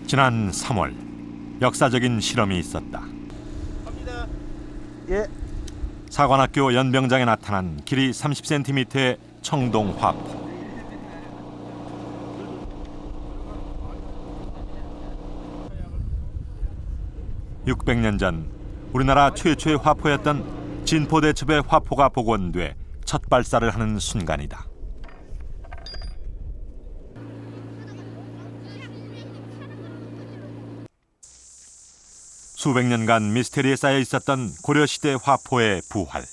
지난 3월 역사적인 실험이 있었다. 갑니다. 예. 사관학교 연병장에 나타난 길이 30cm의 청동 화포. (600년) 전 우리나라 최초의 화포였던 진포대첩의 화포가 복원돼 첫 발사를 하는 순간이다. 수백 년간 미스테리에 쌓여 있었던 고려시대 화포의 부활.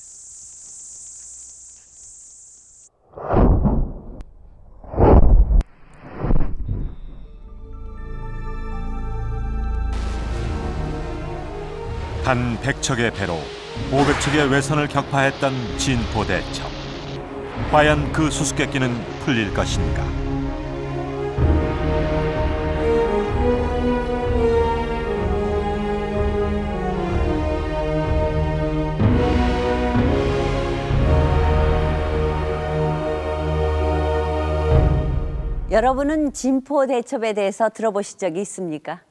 단 100척의 배로 500척의 외선을 격파했던 진포대첩. 과연 그 수수께끼는 풀릴 것인가? 여러분은 진포대첩에 대해서 들어보신 적이 있습니까?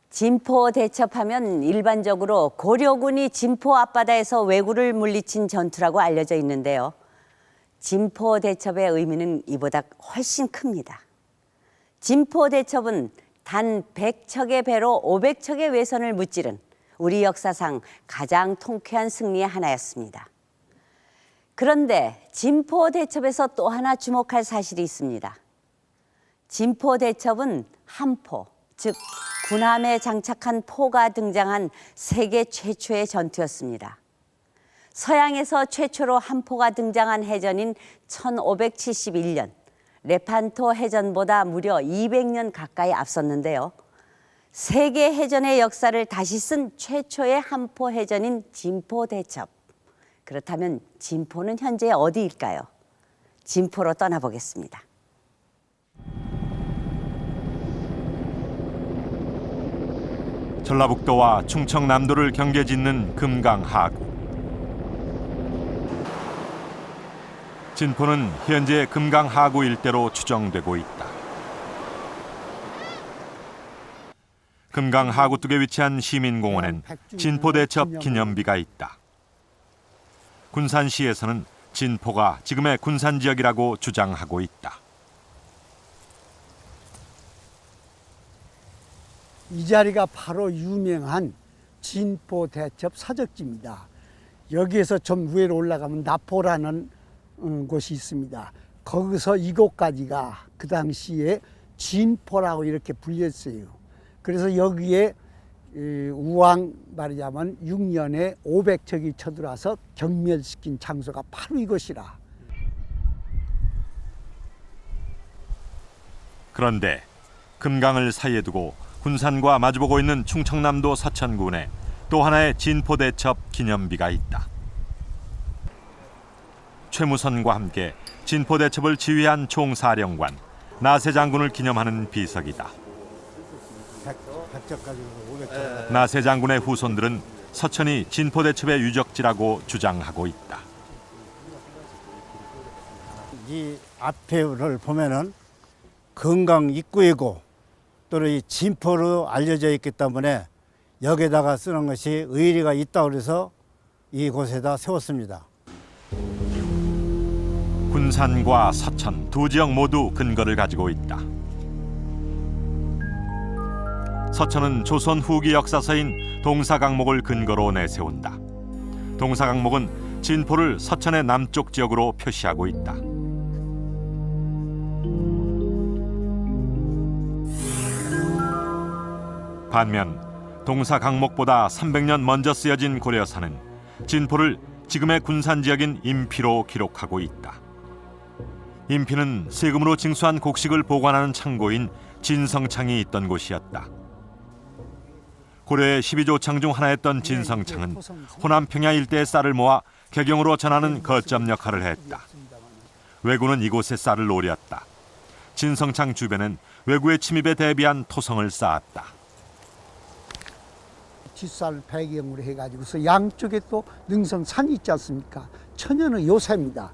진포대첩하면 일반적으로 고려군이 진포 앞바다에서 왜구를 물리친 전투라고 알려져 있는데요. 진포대첩의 의미는 이보다 훨씬 큽니다. 진포대첩은 단 100척의 배로 500척의 외선을 무찌른 우리 역사상 가장 통쾌한 승리의 하나였습니다. 그런데 진포대첩에서 또 하나 주목할 사실이 있습니다. 진포대첩은 함포, 즉 군함에 장착한 포가 등장한 세계 최초의 전투였습니다. 서양에서 최초로 함포가 등장한 해전인 1571년, 레판토 해전보다 무려 200년 가까이 앞섰는데요. 세계 해전의 역사를 다시 쓴 최초의 함포 해전인 진포대첩. 그렇다면 진포는 현재 어디일까요? 진포로 떠나보겠습니다. 전라북도와 충청남도를 경계짓는 금강하구. 진포는 현재 금강하구 일대로 추정되고 있다. 금강하구 뚝에 위치한 시민공원엔 진포대첩 기념비가 있다. 군산시에서는 진포가 지금의 군산지역이라고 주장하고 있다. 이 자리가 바로 유명한 진포대첩 사적지입니다. 여기에서 좀 위로 올라가면 나포라는 곳이 있습니다. 거기서 이곳까지가 그 당시에 진포라고 이렇게 불렸어요. 그래서 여기에 우왕 말하자면 6년에 500척이 쳐들어와서 경멸시킨 장소가 바로 이곳이라. 그런데 금강을 사이에 두고 군산과 마주보고 있는 충청남도 서천군에 또 하나의 진포대첩 기념비가 있다. 최무선과 함께 진포대첩을 지휘한 총사령관 나세 장군을 기념하는 비석이다. 나세 장군의 후손들은 서천이 진포대첩의 유적지라고 주장하고 있다. 이 앞에를 보면은 금강 입구이고 또 이 진포로 알려져 있기 때문에 여기다가 쓰는 것이 의리가 있다고 해서 이곳에다 세웠습니다. 군산과 서천 두 지역 모두 근거를 가지고 있다. 서천은 조선 후기 역사서인 동사강목을 근거로 내세운다. 동사강목은 진포를 서천의 남쪽 지역으로 표시하고 있다. 반면 동사강목보다 300년 먼저 쓰여진 고려사는 진포를 지금의 군산 지역인 임피로 기록하고 있다. 임피는 세금으로 징수한 곡식을 보관하는 창고인 진성창이 있던 곳이었다. 고려의 12조창 중 하나였던 진성창은 호남 평야 일대의 쌀을 모아 개경으로 전하는 거점 역할을 했다. 왜구는 이곳에 쌀을 노렸다. 진성창 주변엔 왜구의 침입에 대비한 토성을 쌓았다. 뒷살 배경으로 해가지고서 양쪽에 또 능성산이 있지 않습니까? 천연의 요새입니다.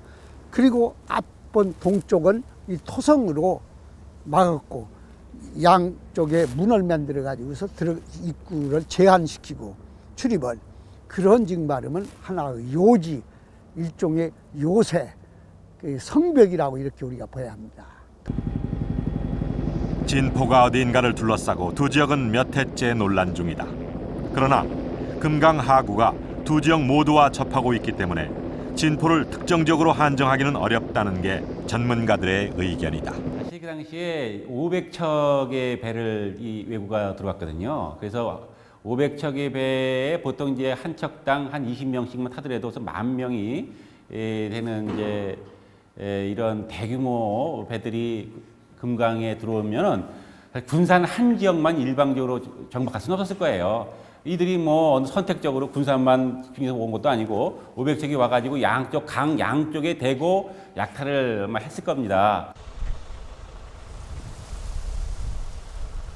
그리고 앞번 동쪽은 이 토성으로 막았고 양쪽에 문을 만들어 가지고서 입구를 제한시키고 출입을, 그런 지금 말하면 하나의 요지, 일종의 요새, 성벽이라고 이렇게 우리가 봐야 합니다. 진포가 어디인가를 둘러싸고 두 지역은 몇 해째 논란 중이다. 그러나 금강 하구가 두 지역 모두와 접하고 있기 때문에 진포를 특정적으로 한정하기는 어렵다는 게 전문가들의 의견이다. 사실 그 당시에 500척의 배를 이 외구가 들어왔거든요. 그래서 500척의 배에 보통 이제 한 척당 한 20명씩만 타더라도 10,000명이 되는 이제 이런 대규모 배들이 금강에 들어오면은 군산 한 지역만 일방적으로 정박할 수는 없었을 거예요. 이들이 뭐 선택적으로 군산만 중에서 온 것도 아니고 500척이 와가지고 양쪽 강 양쪽에 대고 약탈을 막 했을 겁니다.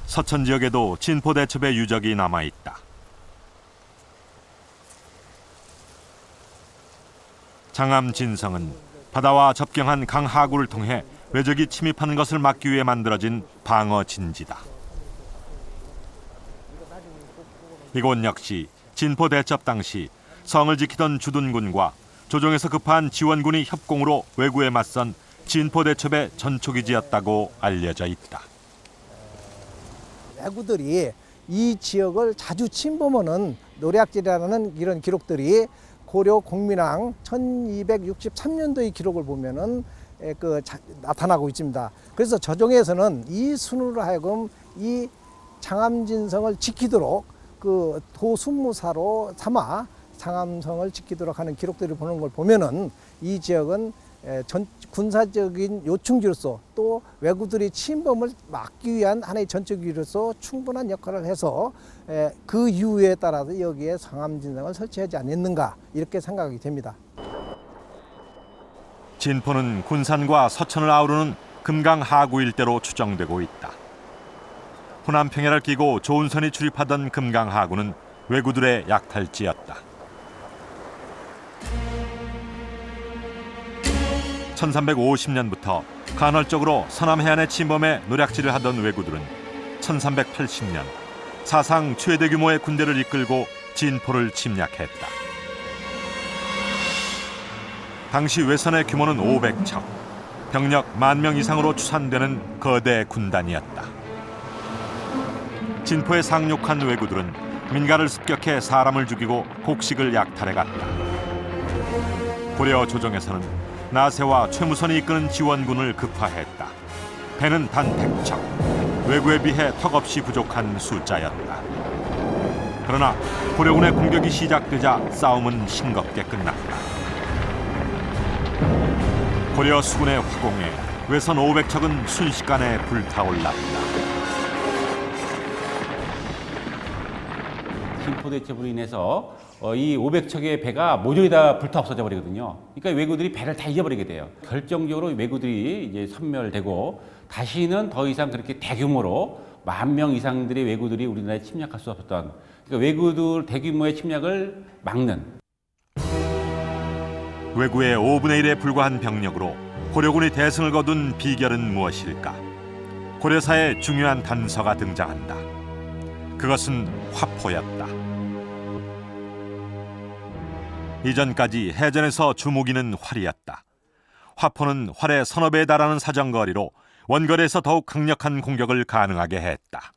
서천 지역에도 진포 대첩의 유적이 남아 있다. 장암 진성은 바다와 접경한 강 하구를 통해 외적이 침입하는 것을 막기 위해 만들어진 방어 진지다. 이곳 역시 진포 대첩 당시 성을 지키던 주둔군과 조정에서 급한 지원군이 협공으로 왜구에 맞선 진포 대첩의 전초기지였다고 알려져 있다. 왜구들이 이 지역을 자주 침범하는 노략질이라는 이런 기록들이 고려 공민왕 1263년도의 기록을 보면은 나타나고 있습니다. 그래서 조정에서는 이 순으로 하여금 이 장암진성을 지키도록 그 도순무사로 삼아 장암성을 지키도록 하는 기록들을 보는 걸 보면은 이 지역은 군사적인 요충지로서 또 왜구들이 침범을 막기 위한 하나의 전초기로서 충분한 역할을 해서 그 이유에 따라서 여기에 장암진성을 설치하지 않았는가 이렇게 생각이 됩니다. 진포는 군산과 서천을 아우르는 금강 하구 일대로 추정되고 있다. 호남평야를 끼고 조은선이 출입하던 금강 하구는 왜구들의 약탈지였다. 1350년부터 간헐적으로 서남 해안의 침범에 노략질을 하던 왜구들은 1380년 사상 최대 규모의 군대를 이끌고 진포를 침략했다. 당시 왜선의 규모는 500척, 병력 10,000명 이상으로 추산되는 거대 군단이었다. 진포에 상륙한 왜구들은 민가를 습격해 사람을 죽이고 곡식을 약탈해갔다. 고려 조정에서는 나세와 최무선이 이끄는 지원군을 급파했다. 배는 단 100척, 왜구에 비해 턱없이 부족한 숫자였다. 그러나 고려군의 공격이 시작되자 싸움은 싱겁게 끝났다. 고려 수군의 화공에 왜선 500척은 순식간에 불타올랐다. 진포 대첩으로 인해서 이 500척의 배가 모조리 다 불타 없어져 버리거든요. 그러니까 왜구들이 배를 다 잊어버리게 돼요. 결정적으로 왜구들이 이제 섬멸되고 다시는 더 이상 그렇게 대규모로 10,000명 이상들의 왜구들이 우리나라에 침략할 수 없었던, 그러니까 왜구들 대규모의 침략을 막는. 왜구의 5분의 1에 불과한 병력으로 고려군이 대승을 거둔 비결은 무엇일까? 고려사의 중요한 단서가 등장한다. 그것은 화포였다. 이전까지 해전에서 주무기는 활이었다. 화포는 활의 서너 배에 달하는 사정거리로 원거리에서 더욱 강력한 공격을 가능하게 했다.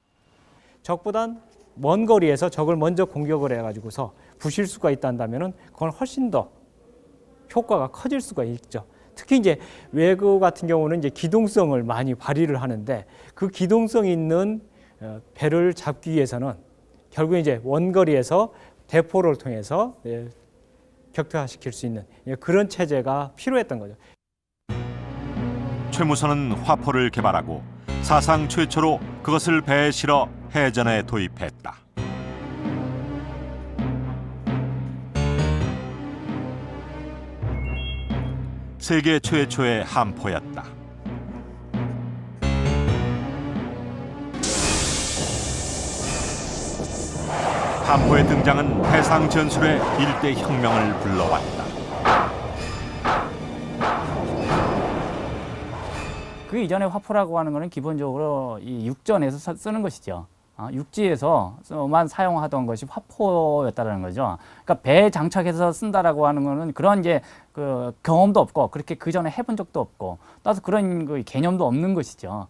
적보단 먼 거리에서 적을 먼저 공격을 해가지고서 부실 수가 있다면은 그건 훨씬 더 효과가 커질 수가 있죠. 특히 이제 왜구 같은 경우는 이제 기동성을 많이 발휘를 하는데 그 기동성 있는 배를 잡기 위해서는 결국 이제 원거리에서 대포를 통해서 격퇴시킬 수 있는 그런 체제가 필요했던 거죠. 최무선은 화포를 개발하고 사상 최초로 그것을 배에 실어 해전에 도입했다. 세계 최초의 함포였다. 함포의 등장은 해상 전술의 일대 혁명을 불러왔다. 그 이전에 화포라고 하는 것은 기본적으로 이 육전에서 쓰는 것이죠. 육지에서만 사용하던 것이 화포였다는 거죠. 그러니까 배에 장착해서 쓴다라고 하는 거는 그런 이제 그 경험도 없고 그렇게 그 전에 해본 적도 없고 따라서 그런 그 개념도 없는 것이죠.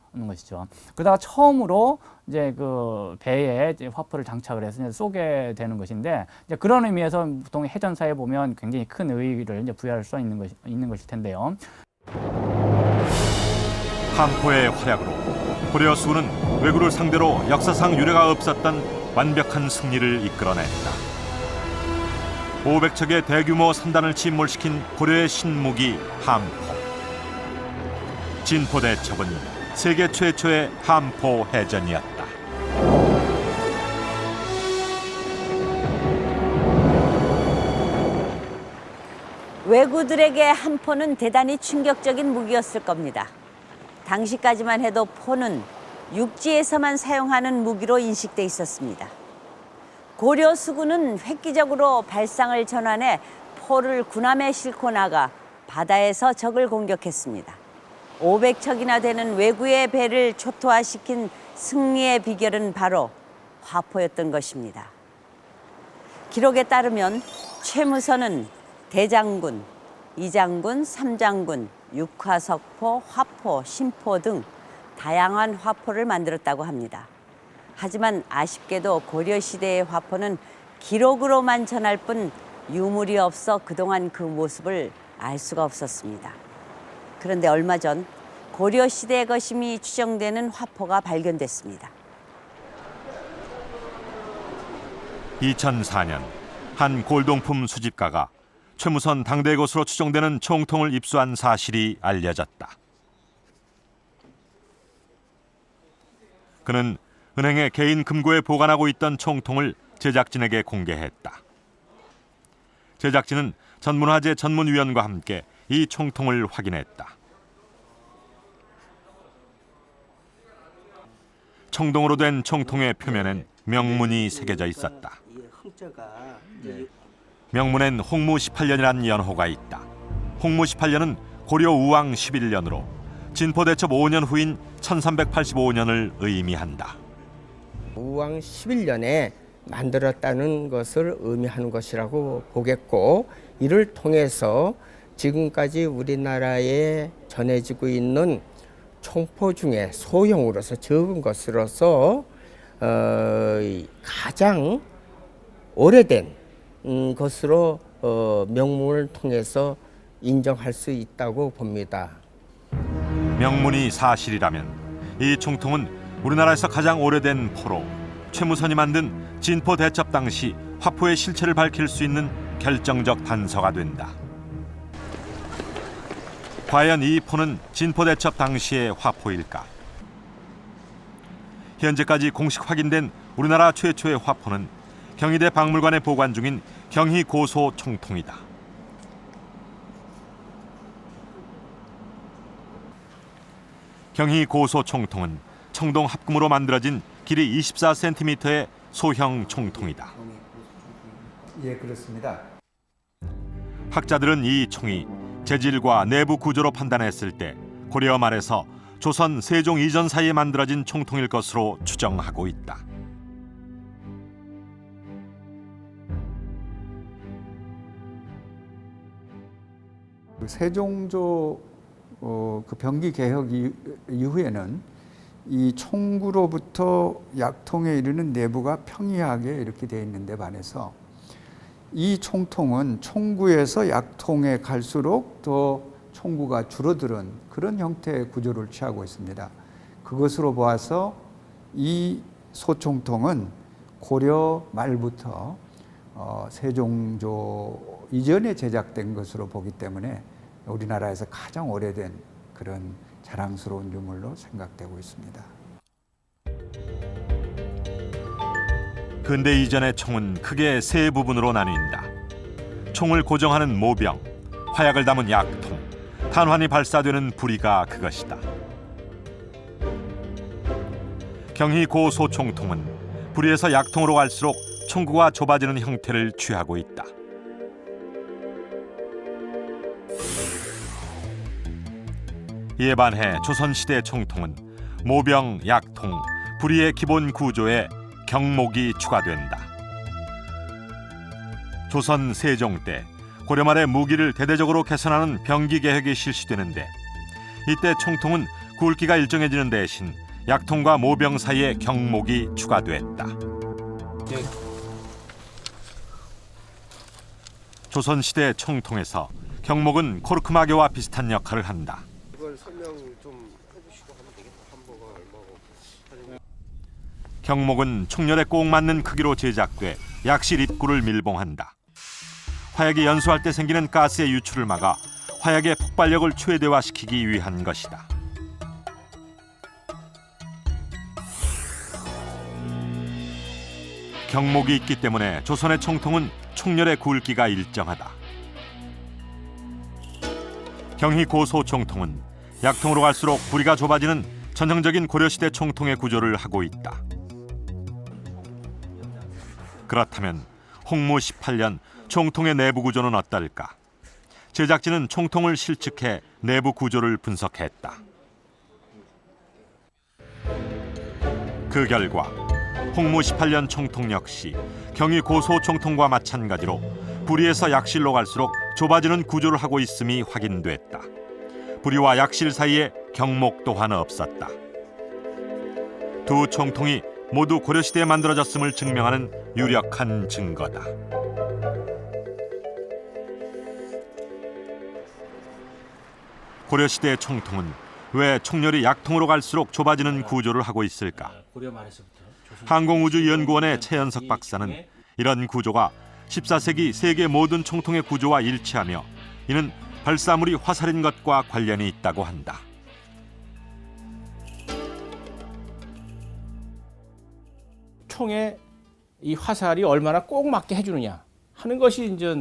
그러다가 처음으로 이제 그 배에 이제 화포를 장착을 해서 이제 쏘게 되는 것인데 이제 그런 의미에서 보통 해전사에 보면 굉장히 큰 의의를 이제 부여할 수 있는 것일 텐데요. 함포의 활약으로 고려 수군은 왜구를 상대로 역사상 유례가 없었던 완벽한 승리를 이끌어냈다. 500척의 대규모 선단을 침몰시킨 고려의 신무기 함포. 진포대첩은 세계 최초의 함포 해전이었다. 왜구들에게 함포는 대단히 충격적인 무기였을 겁니다. 당시까지만 해도 포는 육지에서만 사용하는 무기로 인식돼 있었습니다. 고려 수군은 획기적으로 발상을 전환해 포를 군함에 싣고 나가 바다에서 적을 공격했습니다. 500척이나 되는 왜구의 배를 초토화시킨 승리의 비결은 바로 화포였던 것입니다. 기록에 따르면 최무선은 대장군, 이장군, 삼장군, 육화석포, 화포, 신포 등 다양한 화포를 만들었다고 합니다. 하지만 아쉽게도 고려시대의 화포는 기록으로만 전할 뿐 유물이 없어 그동안 그 모습을 알 수가 없었습니다. 그런데 얼마 전 고려시대의 것임이 추정되는 화포가 발견됐습니다. 2004년 한 골동품 수집가가 최무선 당대 것으로 추정되는 총통을 입수한 사실이 알려졌다. 그는 은행의 개인 금고에 보관하고 있던 총통을 제작진에게 공개했다. 제작진은 전문화재 전문위원과 함께 이 총통을 확인했다. 청동으로 된 총통의 표면엔 명문이 새겨져 있었다. 명문엔 홍무 18년이라는 연호가 있다. 홍무 18년은 고려 우왕 11년으로 진포대첩 5년 후인 1385년을 의미한다. 우왕 11년에 만들었다는 것을 의미하는 것이라고 보겠고, 이를 통해서 지금까지 우리나라에 전해지고 있는 총포 중에 소형으로서 적은 것으로서 가장 오래된 것으로 명문을 통해서 인정할 수 있다고 봅니다. 명문이 사실이라면 이 총통은 우리나라에서 가장 오래된 포로 최무선이 만든 진포대첩 당시 화포의 실체를 밝힐 수 있는 결정적 단서가 된다. 과연 이 포는 진포대첩 당시의 화포일까? 현재까지 공식 확인된 우리나라 최초의 화포는 경희대 박물관에 보관 중인 경희고소 총통이다. 경희고소 총통은 청동 합금으로 만들어진 길이 24cm의 소형 총통이다. 예, 그렇습니다. 학자들은 이 총이 재질과 내부 구조로 판단했을 때 고려 말에서 조선 세종 이전 사이에 만들어진 총통일 것으로 추정하고 있다. 세종조 그 병기 개혁 이후에는 이 총구로부터 약통에 이르는 내부가 평이하게 이렇게 되어 있는 데 반해서 이 총통은 총구에서 약통에 갈수록 더 총구가 줄어드는 그런 형태의 구조를 취하고 있습니다. 그것으로 보아서 이 소총통은 고려 말부터 세종조 이전에 제작된 것으로 보기 때문에 우리나라에서 가장 오래된 그런 자랑스러운 유물로 생각되고 있습니다. 근대 이전의 총은 크게 세 부분으로 나뉜다. 총을 고정하는 모병, 화약을 담은 약통, 탄환이 발사되는 부리가 그것이다. 경희고소총통은 부리에서 약통으로 갈수록 총구가 좁아지는 형태를 취하고 있다. 이에 반해 조선시대 총통은 모병, 약통, 부리의 기본 구조에 경목이 추가된다. 조선 세종 때 고려 말에 무기를 대대적으로 개선하는 병기 계획이 실시되는데 이때 총통은 굵기가 일정해지는 대신 약통과 모병 사이에 경목이 추가됐다. 조선시대 총통에서 경목은 코르크마개와 비슷한 역할을 한다. 경목은 총열에 꼭 맞는 크기로 제작돼 약실 입구를 밀봉한다. 화약이 연소할 때 생기는 가스의 유출을 막아 화약의 폭발력을 최대화시키기 위한 것이다. 경목이 있기 때문에 조선의 총통은 총열의 굵기가 일정하다. 경희 고소 총통은 약통으로 갈수록 부리가 좁아지는 전형적인 고려시대 총통의 구조를 하고 있다. 그렇다면 홍무 18년 총통의 내부 구조는 어떨까? 제작진은 총통을 실측해 내부 구조를 분석했다. 그 결과 홍무 18년 총통 역시 경희 고소 총통과 마찬가지로 부리에서 약실로 갈수록 좁아지는 구조를 하고 있음이 확인됐다. 부리와 약실 사이에 경목 또한 없었다. 두 총통이 모두 고려시대에 만들어졌음을 증명하는 유력한 증거다. 고려시대 총통은 왜 총열이 약통으로 갈수록 좁아지는 구조를 하고 있을까? 항공우주연구원의 최연석 박사는 이런 구조가 14세기 세계 모든 총통의 구조와 일치하며 이는 발사물이 화살인 것과 관련이 있다고 한다. 총에 이 화살이 얼마나 꼭 맞게 해주느냐 하는 것이 이제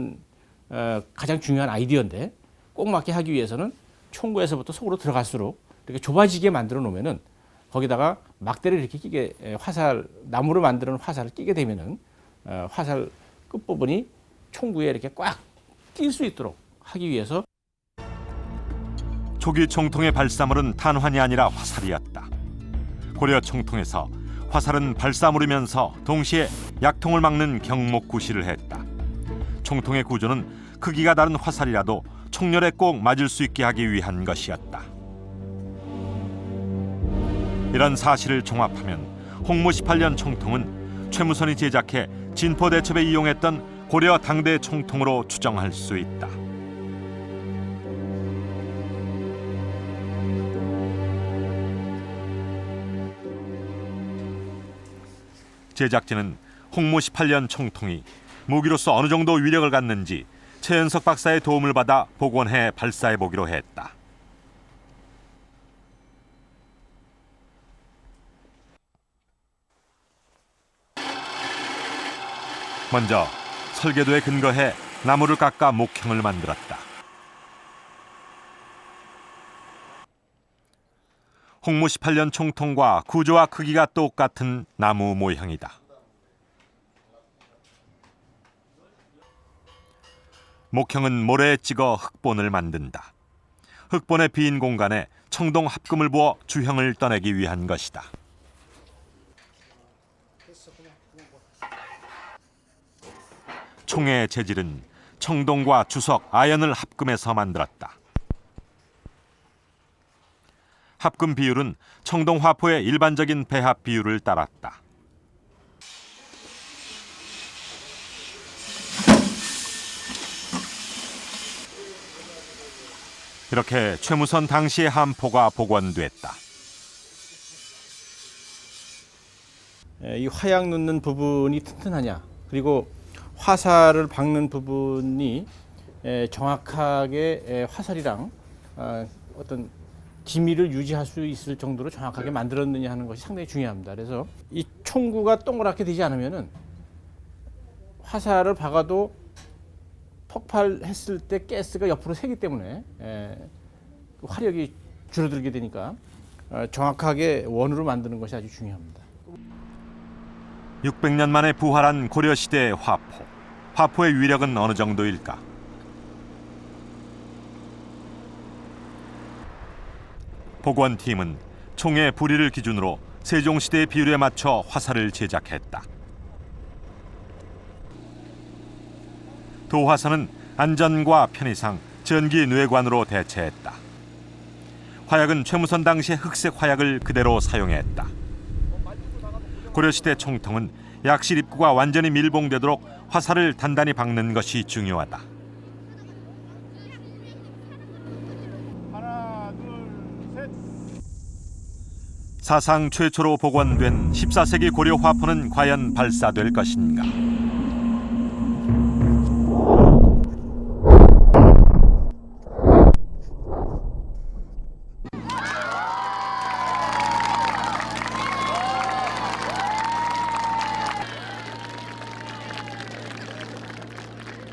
가장 중요한 아이디어인데, 꼭 맞게 하기 위해서는 총구에서부터 속으로 들어갈수록 이렇게 좁아지게 만들어 놓으면은 거기다가 막대를 이렇게 끼게, 나무로 만드는 화살을 끼게 되면은 화살 끝부분이 총구에 이렇게 꽉 낄 수 있도록 하기 위해서. 초기 총통의 발사물은 탄환이 아니라 화살이었다. 고려 총통에서 화살은 발사물이면서 동시에 약통을 막는 경목 구실을 했다. 총통의 구조는 크기가 다른 화살이라도 총열에 꼭 맞을 수 있게 하기 위한 것이었다. 이런 사실을 종합하면 홍무 18년 총통은 최무선이 제작해 진포대첩에 이용했던 고려 당대 총통으로 추정할 수 있다. 제작진은 홍무 18년 총통이 무기로서 어느 정도 위력을 갖는지 최연석 박사의 도움을 받아 복원해 발사해 보기로 했다. 먼저 설계도에 근거해 나무를 깎아 목형을 만들었다. 홍무 18년 총통과 구조와 크기가 똑같은 나무 모형이다. 목형은 모래에 찍어 흑본을 만든다. 흑본의 빈 공간에 청동 합금을 부어 주형을 떠내기 위한 것이다. 총의 재질은 청동과 주석, 아연을 합금해서 만들었다. 합금 비율은 청동 화포의 일반적인 배합 비율을 따랐다. 이렇게 최무선 당시의 함포가 복원됐다. 이 화약 넣는 부분이 튼튼하냐, 그리고 화살을 박는 부분이 정확하게 화살이랑 어떤 기미를 유지할 수 있을 정도로 정확하게 만들었느냐 하는 것이 상당히 중요합니다. 그래서 이 총구가 동그랗게 되지 않으면은 화살을 박아도 폭발했을 때 가스가 옆으로 새기 때문에 화력이 줄어들게 되니까 정확하게 원으로 만드는 것이 아주 중요합니다. 600년 만에 부활한 고려시대의 화포. 화포의 위력은 어느 정도일까? 복원팀은 총의 부리를 기준으로 세종시대의 비율에 맞춰 화살을 제작했다. 도화선은 안전과 편의상 전기 뇌관으로 대체했다. 화약은 최무선 당시의 흑색 화약을 그대로 사용했다. 고려시대 총통은 약실 입구가 완전히 밀봉되도록 화살을 단단히 박는 것이 중요하다. 사상 최초로 복원된 14세기 고려 화포는 과연 발사될 것인가?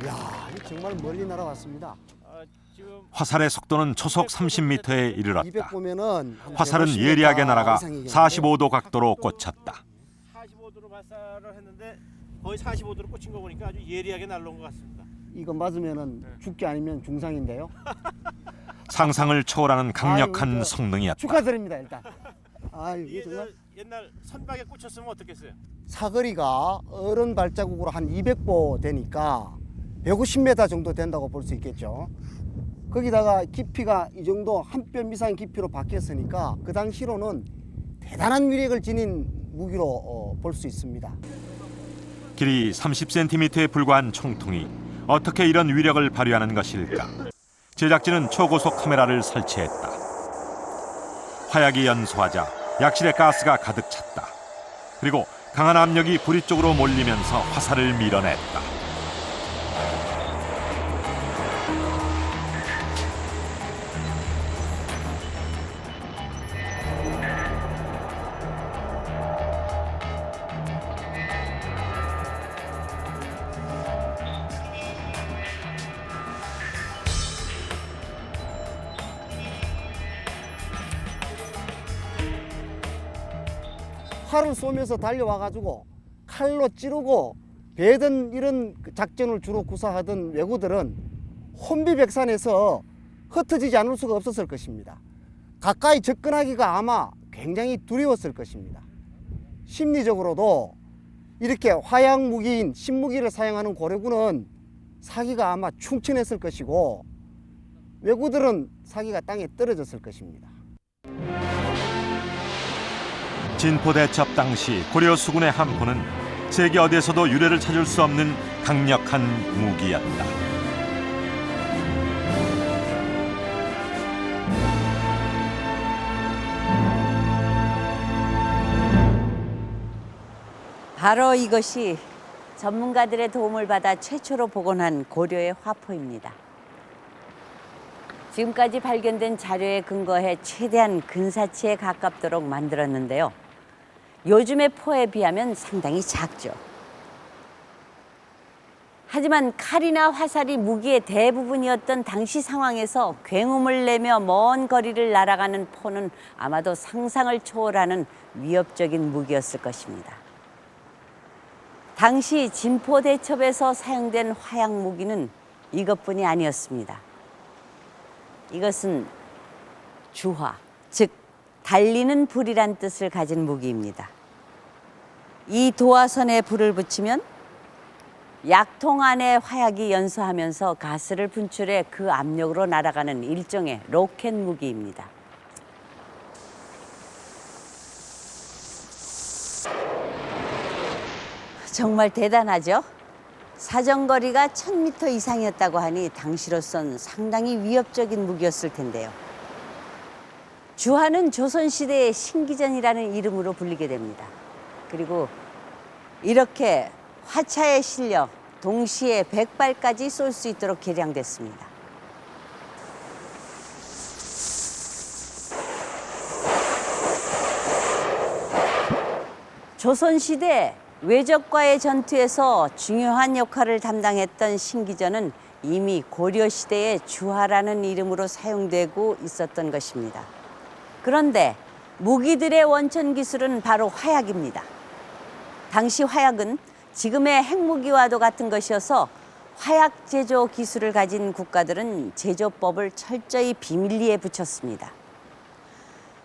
이야, 정말 멀리 날아왔습니다. 화살의 속도는 초속 30m에 이르렀다. 200 보면은 화살은 예리하게 날아가 45도 각도로 꽂혔다. 45도로 발사를 했는데 거의 45도로 꽂힌 거 보니까 아주 예리하게 날라온 것 같습니다. 이거 맞으면은 죽기 아니면 중상인데요. 상상을 초월하는 강력한 아유, 성능이었다. 축하드립니다 일단. 아유, 이게 이게 정말 옛날 선박에 꽂혔으면 어떻겠어요? 사거리가 어른 발자국으로 한 200보 되니까 150m 정도 된다고 볼 수 있겠죠. 거기다가 깊이가 이 정도 한 뼘 이상 깊이로 바뀌었으니까 그 당시로는 대단한 위력을 지닌 무기로 볼 수 있습니다. 길이 30cm에 불과한 총통이 어떻게 이런 위력을 발휘하는 것일까? 제작진은 초고속 카메라를 설치했다. 화약이 연소하자 약실의 가스가 가득 찼다. 그리고 강한 압력이 부리 쪽으로 몰리면서 화살을 밀어냈다. 활을 쏘면서 달려와가지고 칼로 찌르고 베든 이런 작전을 주로 구사하던 왜구들은 혼비백산에서 흩어지지 않을 수가 없었을 것입니다. 가까이 접근하기가 아마 굉장히 두려웠을 것입니다. 심리적으로도 이렇게 화약 무기인 신무기를 사용하는 고려군은 사기가 아마 충천했을 것이고 왜구들은 사기가 땅에 떨어졌을 것입니다. 진포대첩 당시 고려 수군의 함포는 세계 어디에서도 유례를 찾을 수 없는 강력한 무기였다. 바로 이것이 전문가들의 도움을 받아 최초로 복원한 고려의 화포입니다. 지금까지 발견된 자료에 근거해 최대한 근사치에 가깝도록 만들었는데요. 요즘의 포에 비하면 상당히 작죠. 하지만 칼이나 화살이 무기의 대부분이었던 당시 상황에서 굉음을 내며 먼 거리를 날아가는 포는 아마도 상상을 초월하는 위협적인 무기였을 것입니다. 당시 진포대첩에서 사용된 화약 무기는 이것뿐이 아니었습니다. 이것은 주화, 즉 달리는 불이란 뜻을 가진 무기입니다. 이 도화선에 불을 붙이면 약통 안에 화약이 연소하면서 가스를 분출해 그 압력으로 날아가는 일종의 로켓 무기입니다. 정말 대단하죠? 사정거리가 1000m 이상이었다고 하니 당시로선 상당히 위협적인 무기였을 텐데요. 주화는 조선시대의 신기전이라는 이름으로 불리게 됩니다. 그리고 이렇게 화차에 실려 동시에 100발까지 쏠 수 있도록 개량됐습니다. 조선시대 외적과의 전투에서 중요한 역할을 담당했던 신기전은 이미 고려시대의 주화라는 이름으로 사용되고 있었던 것입니다. 그런데 무기들의 원천 기술은 바로 화약입니다. 당시 화약은 지금의 핵무기와도 같은 것이어서 화약 제조 기술을 가진 국가들은 제조법을 철저히 비밀리에 붙였습니다.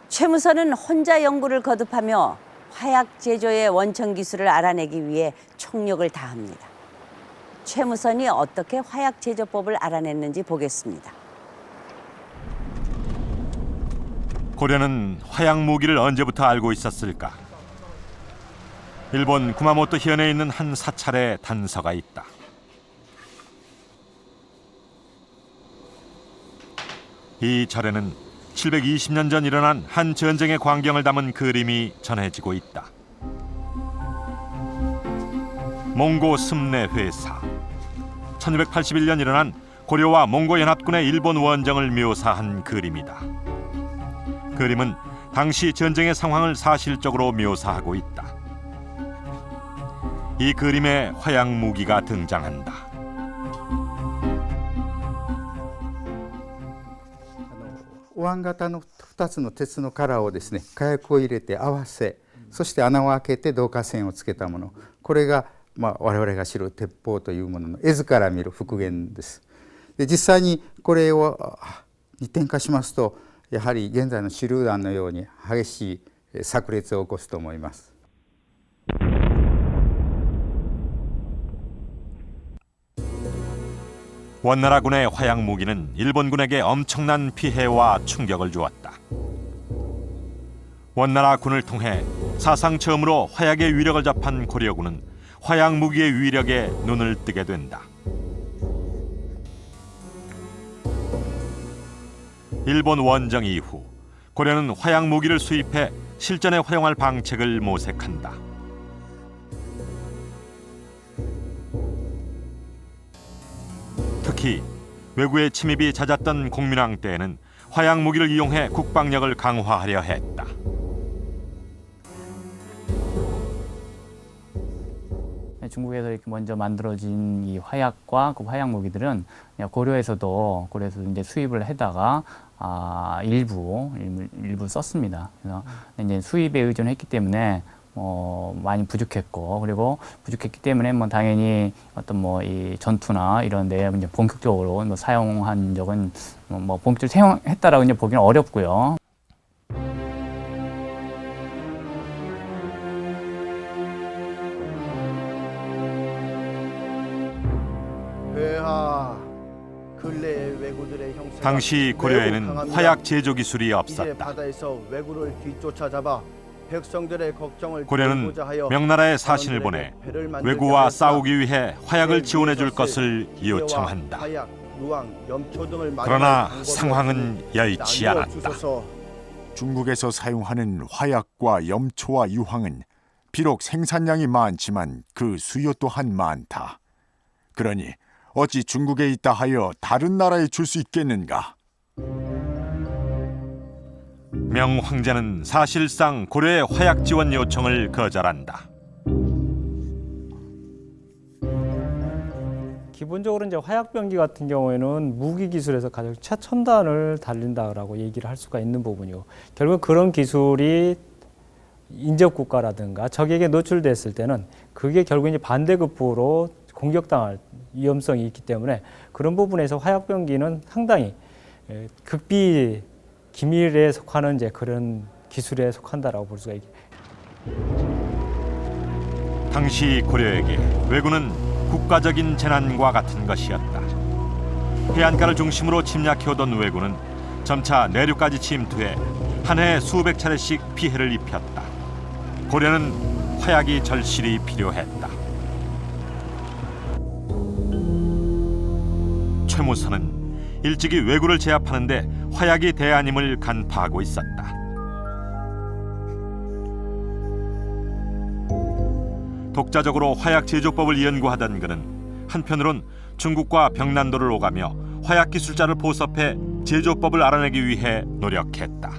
최무선은 혼자 연구를 거듭하며 화약 제조의 원천 기술을 알아내기 위해 총력을 다합니다. 최무선이 어떻게 화약 제조법을 알아냈는지 보겠습니다. 고려는 화약 무기를 언제부터 알고 있었을까? 일본 구마모토 현에 있는 한 사찰에 단서가 있다. 이 절에는 720년 전 일어난 한 전쟁의 광경을 담은 그림이 전해지고 있다. 몽고 습내 회사. 1281년 일어난 고려와 몽고 연합군의 일본 원정을 묘사한 그림이다. 그림은 당시 전쟁의 상황을 사실적으로 묘사하고 있다. 이 그림에 화약 무기가 등장한다. お椀型の2つの鉄の殻をですね、火薬を入れて合わせ、そして穴を開けて導火線をつけたもの、これが我々が知る鉄砲というものの絵図から見る復元です。で、実際にこれを二点化しますと、やはり現在の手榴弾のように激しい炸裂を起こすと思います。 원나라군의 화약 무기는 일본군에게 엄청난 피해와 충격을 주었다. 원나라군을 통해 사상 처음으로 화약의 위력을 접한 고려군은 화약 무기의 위력에 눈을 뜨게 된다. 일본 원정 이후 고려는 화약 무기를 수입해 실전에 활용할 방책을 모색한다. 특히 외구의 침입이 잦았던 공민왕 때에는 화약 무기를 이용해 국방력을 강화하려 했다. 중국에서 이렇게 먼저 만들어진 이 화약과 그 화약 무기들은 고려에서도 이제 수입을 해다가 일부 썼습니다. 그래서 이제 수입에 의존했기 때문에 많이 부족했고, 그리고 부족했기 때문에 당연히 어떤 이 전투나 이런 데 이제 본격적으로 사용한 적은 본격적으로 사용했다라고 이제 보기는 어렵고요. 당시 고려에는 화약 제조 기술이 없었다. 고려는 명나라에 사신을 보내 왜구와 싸우기 위해 화약을 지원해 줄 것을 요청한다. 그러나 상황은 여의치 않았다. 중국에서 사용하는 화약과 염초와 유황은 비록 생산량이 많지만 그 수요 또한 많다. 그러니 어찌 중국에 있다 하여 다른 나라에 줄 수 있겠는가? 명 황제는 사실상 고려의 화약 지원 요청을 거절한다. 기본적으로 이제 화약병기 같은 경우에는 무기 기술에서 가장 최첨단을 달린다라고 얘기를 할 수가 있는 부분이고, 결국 그런 기술이 인접 국가라든가 적에게 노출됐을 때는 그게 결국 이제 반대급부로 공격당할 위험성이 있기 때문에 그런 부분에서 화약병기는 상당히 극비 기밀에 속하는 이제 그런 기술에 속한다라고 볼 수가 있겠습니다. 당시 고려에게 왜구는 국가적인 재난과 같은 것이었다. 해안가를 중심으로 침략해오던 왜구는 점차 내륙까지 침투해 한 해에 수백 차례씩 피해를 입혔다. 고려는 화약이 절실히 필요했다. 최무선은 일찍이 왜구를 제압하는데 화약이 대안임을 간파하고 있었다. 독자적으로 화약 제조법을 연구하던 그는 한편으론 중국과 병난도를 오가며 화약 기술자를 포섭해 제조법을 알아내기 위해 노력했다.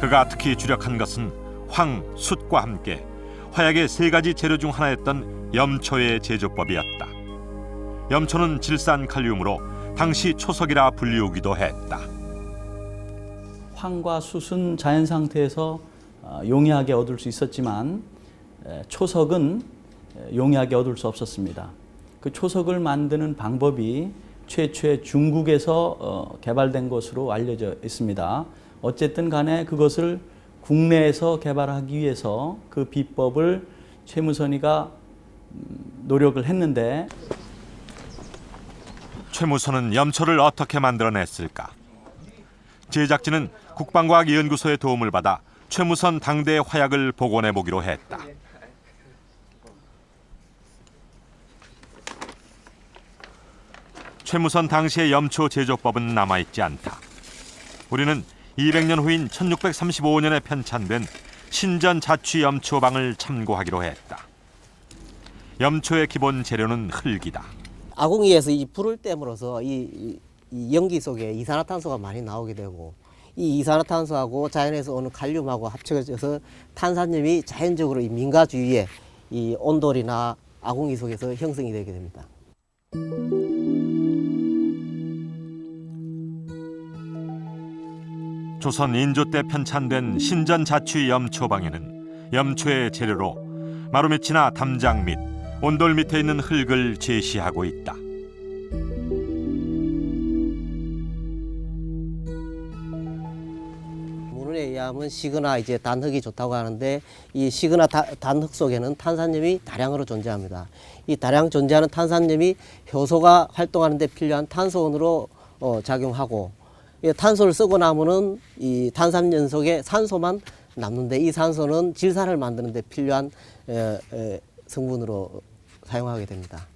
그가 특히 주력한 것은 황, 숯과 함께 화약의 세 가지 재료 중 하나였던 염초의 제조법이었다. 염초는 질산칼륨으로 당시 초석이라 불리우기도 했다. 황과 숯은 자연 상태에서 용이하게 얻을 수 있었지만 초석은 용이하게 얻을 수 없었습니다. 그 초석을 만드는 방법이 최초의 중국에서 개발된 것으로 알려져 있습니다. 어쨌든 간에 그것을 국내에서 개발하기 위해서 그 비법을 최무선이가 노력을 했는데, 최무선은 염초를 어떻게 만들어냈을까? 제작진은 국방과학연구소의 도움을 받아 최무선 당대의 화약을 복원해 보기로 했다. 최무선 당시의 염초 제조법은 남아있지 않다. 우리는 200년 후인 1635년에 편찬된 신전 자취 염초방을 참고하기로 했다. 염초의 기본 재료는 흙이다. 아궁이에서 이 불을 땜으로써 이 연기 속에 이산화탄소가 많이 나오게 되고, 이 이산화탄소하고 자연에서 오는 칼륨하고 합쳐져서 탄산염이 자연적으로 이 민가 주위에 이 온돌이나 아궁이 속에서 형성이 되게 됩니다. 조선 인조 때 편찬된 신전 자취 염초방에는 염초의 재료로 마루밑이나 담장 밑, 온돌 밑에 있는 흙을 제시하고 있다. 문헌에 의하면 시거나 이제 단흙이 좋다고 하는데, 이 시거나 단흙 속에는 탄산염이 다량으로 존재합니다. 이 다량 존재하는 탄산염이 효소가 활동하는 데 필요한 탄소원으로 작용하고, 탄소를 쓰고 나면은 이 탄산염 속에 산소만 남는데, 이 산소는 질산을 만드는 데 필요한 성분으로 사용하게 됩니다.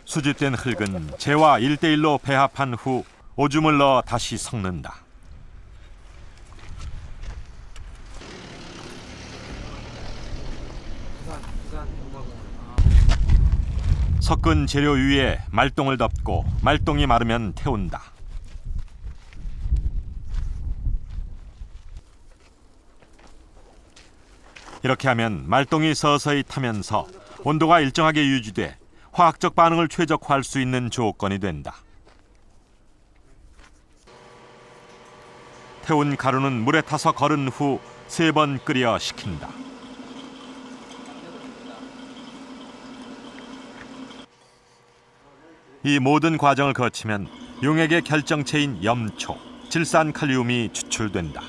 수집된 흙은 재와 1대1로 배합한 후 오줌을 넣어 다시 섞는다. 섞은 재료 위에 말똥을 덮고 말똥이 마르면 태운다. 이렇게 하면 말똥이 서서히 타면서 온도가 일정하게 유지돼 화학적 반응을 최적화할 수 있는 조건이 된다. 태운 가루는 물에 타서 걸은 후 3번 끓여 식힌다. 이 모든 과정을 거치면 용액의 결정체인 염초, 질산칼륨이 추출된다.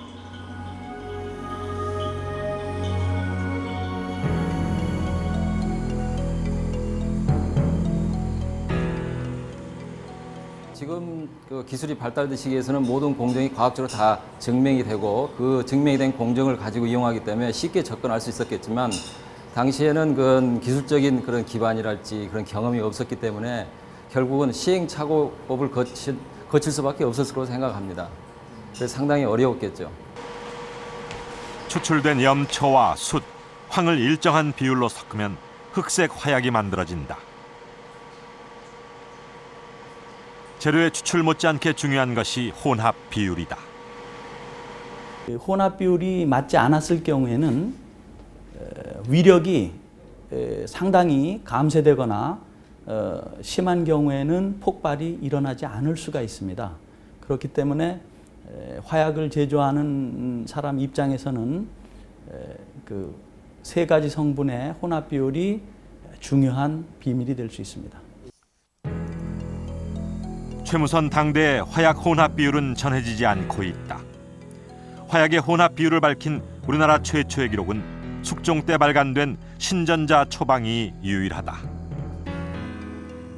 지금 그 기술이 발달된 시기에서는 모든 공정이 과학적으로 다 증명이 되고, 그 증명이 된 공정을 가지고 이용하기 때문에 쉽게 접근할 수 있었겠지만, 당시에는 그런 기술적인 그런 기반이랄지 그런 경험이 없었기 때문에 결국은 시행착오법을 거칠 수밖에 없었을 거라고 생각합니다. 그래서 상당히 어려웠겠죠. 추출된 염초와 숯, 황을 일정한 비율로 섞으면 흑색 화약이 만들어진다. 재료의 추출 못지않게 중요한 것이 혼합 비율이다. 혼합 비율이 맞지 않았을 경우에는 위력이 상당히 감쇄되거나 심한 경우에는 폭발이 일어나지 않을 수가 있습니다. 그렇기 때문에 화약을 제조하는 사람 입장에서는 그 3가지 성분의 혼합 비율이 중요한 비밀이 될 수 있습니다. 최무선 당대의 화약 혼합 비율은 전해지지 않고 있다. 화약의 혼합 비율을 밝힌 우리나라 최초의 기록은 숙종 때 발간된 신전자 초방이 유일하다.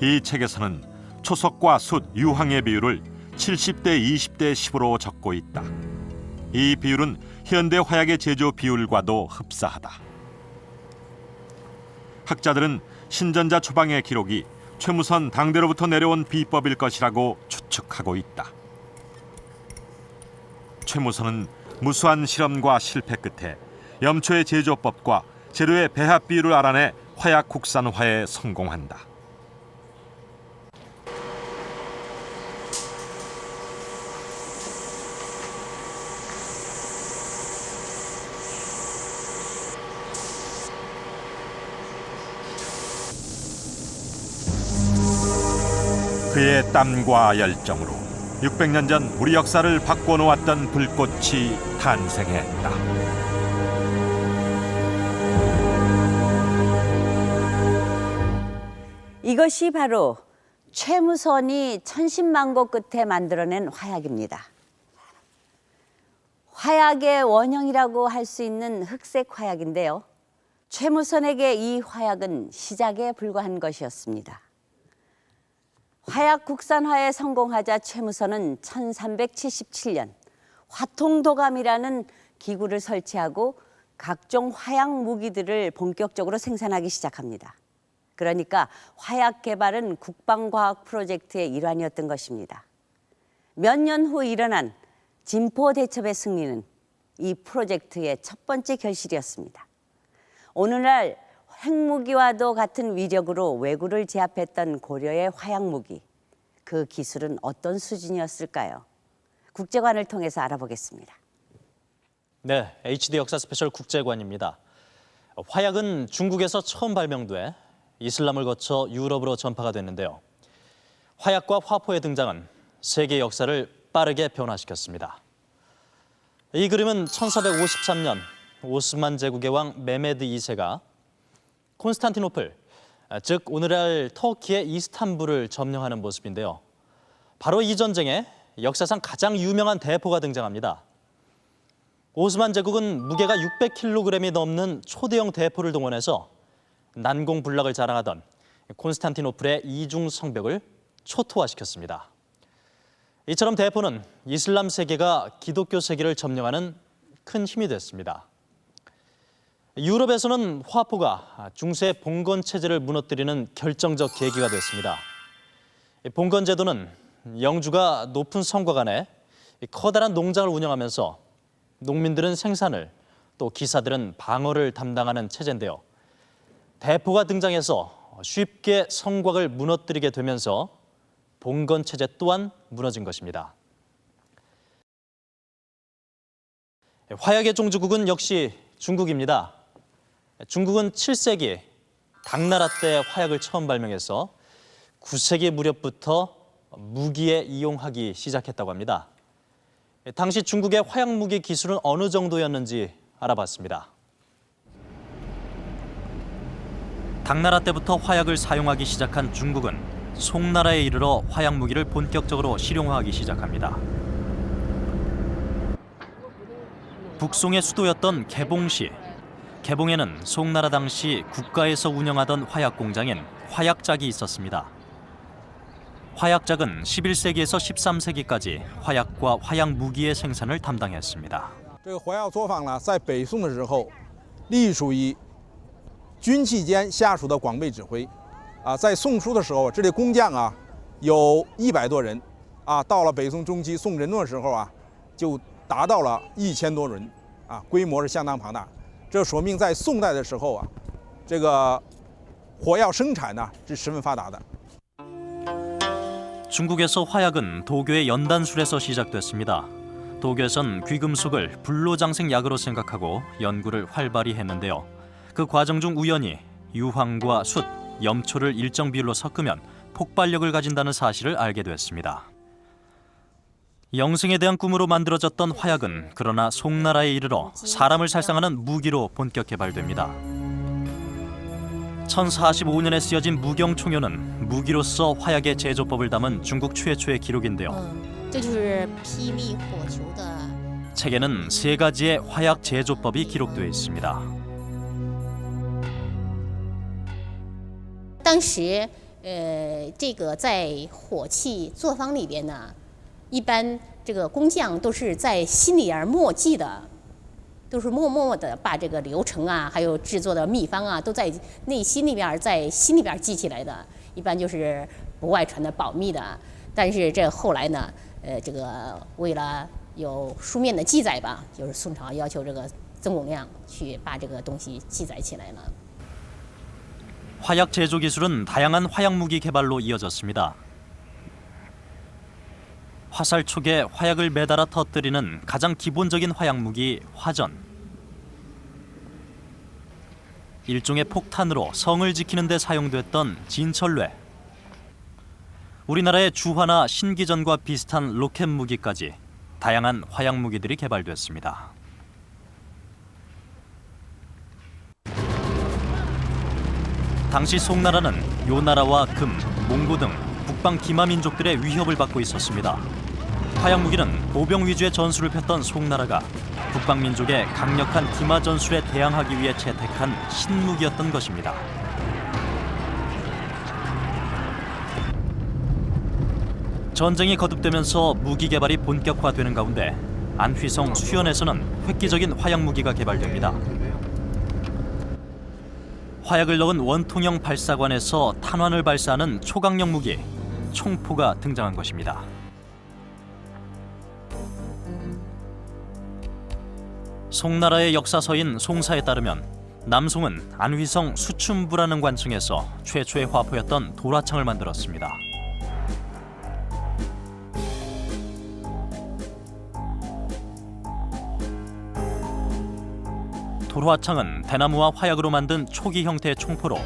이 책에서는 초석과 숯, 유황의 비율을 70대 20대 10으로 적고 있다. 이 비율은 현대 화약의 제조 비율과도 흡사하다. 학자들은 신전자 초방의 기록이 최무선 당대로부터 내려온 비법일 것이라고 추측하고 있다. 최무선은 무수한 실험과 실패 끝에 염초의 제조법과 재료의 배합 비율을 알아내 화약 국산화에 성공한다. 그의 땀과 열정으로 600년 전 우리 역사를 바꿔놓았던 불꽃이 탄생했다. 이것이 바로 최무선이 천신만고 끝에 만들어낸 화약입니다. 화약의 원형이라고 할 수 있는 흑색 화약인데요. 최무선에게 이 화약은 시작에 불과한 것이었습니다. 화약 국산화에 성공하자 최무선은 1377년 화통도감이라는 기구를 설치하고 각종 화약 무기들을 본격적으로 생산하기 시작합니다. 그러니까 화약 개발은 국방과학 프로젝트의 일환이었던 것입니다. 몇 년 후 일어난 진포대첩의 승리는 이 프로젝트의 첫 번째 결실이었습니다. 오늘날 핵무기와도 같은 위력으로 왜구를 제압했던 고려의 화약무기, 그 기술은 어떤 수준이었을까요? 국제관을 통해서 알아보겠습니다. 네, HD 역사 스페셜 국제관입니다. 화약은 중국에서 처음 발명돼 이슬람을 거쳐 유럽으로 전파가 됐는데요. 화약과 화포의 등장은 세계 역사를 빠르게 변화시켰습니다. 이 그림은 1453년 오스만 제국의 왕 메메드 2세가 콘스탄티노플, 즉 오늘날 터키의 이스탄불을 점령하는 모습인데요. 바로 이 전쟁에 역사상 가장 유명한 대포가 등장합니다. 오스만 제국은 무게가 600kg이 넘는 초대형 대포를 동원해서 난공불락을 자랑하던 콘스탄티노플의 이중 성벽을 초토화시켰습니다. 이처럼 대포는 이슬람 세계가 기독교 세계를 점령하는 큰 힘이 됐습니다. 유럽에서는 화포가 중세 봉건 체제를 무너뜨리는 결정적 계기가 됐습니다. 봉건 제도는 영주가 높은 성곽 안에 커다란 농장을 운영하면서 농민들은 생산을, 또 기사들은 방어를 담당하는 체제인데요. 대포가 등장해서 쉽게 성곽을 무너뜨리게 되면서 봉건 체제 또한 무너진 것입니다. 화약의 종주국은 역시 중국입니다. 중국은 7세기 당나라 때 화약을 처음 발명해서 9세기 무렵부터 무기에 이용하기 시작했다고 합니다. 당시 중국의 화약 무기 기술은 어느 정도였는지 알아봤습니다. 당나라 때부터 화약을 사용하기 시작한 중국은 송나라에 이르러 화약 무기를 본격적으로 실용화하기 시작합니다. 북송의 수도였던 개봉시. 개봉에는 송나라 당시 국가에서 운영하던 화약 공장인 화약작이 있었습니다. 화약작은 11세기에서 13세기까지 화약과 화약 무기의 생산을 담당했습니다. 这个火药作坊呢，在北宋的时候，隶属于军器监下属的广备指挥，在宋初的时候，这里工匠有100多人，到了北宋中期宋仁宗的时候就达到了1000多人，规模是相当庞大。这说明在宋代的时候这个火药生产呢是十分发达的。 중국에서 화약은 도교의 연단술에서 시작됐습니다. 도교에선 귀금속을 불로장생 약으로 생각하고 연구를 활발히 했는데요. 그 과정 중 우연히 유황과 숯, 염초를 일정 비율로 섞으면 폭발력을 가진다는 사실을 알게 됐습니다. 영생에 대한 꿈으로 만들어졌던 화약은 그러나 송나라에 이르러 사람을 살상하는 무기로 본격 개발됩니다. 1045년에 쓰여진 무경총요는 무기로서 화약의 제조법을 담은 중국 최초의 기록인데요. 책에는 3가지의 화약 제조법이 기록되어 있습니다. 当时，这个在火器作坊里边呢，一般这个工匠都是在心里边默记的，都是默默的把这个流程还有制作的秘方都在内心里边，在心里边记起来的，一般就是不外传的保密的。但是这后来呢，这个为了有书面的记载吧，就是宋朝要求这个曾公亮去把这个东西记载起来了。 화약 제조 기술은 다양한 화약 무기 개발로 이어졌습니다. 화살촉에 화약을 매달아 터뜨리는 가장 기본적인 화약 무기 화전. 일종의 폭탄으로 성을 지키는 데 사용됐던 진철뢰. 우리나라의 주화나 신기전과 비슷한 로켓 무기까지 다양한 화약 무기들이 개발됐습니다. 당시 송나라는 요나라와 금, 몽고 등 북방 기마 민족들의 위협을 받고 있었습니다. 화약 무기는 보병 위주의 전술을 폈던 송나라가 북방 민족의 강력한 기마 전술에 대항하기 위해 채택한 신무기였던 것입니다. 전쟁이 거듭되면서 무기 개발이 본격화되는 가운데 안휘성 수연에서는 획기적인 화약 무기가 개발됩니다. 화약을 넣은 원통형 발사관에서 탄환을 발사하는 초강력 무기, 총포가 등장한 것입니다. 송나라의 역사서인 송사에 따르면 남송은 안휘성 수춘부라는 관청에서 최초의 화포였던 도라창을 만들었습니다. 도라창은 대나무와 화약으로 만든 초기 형태의 총포로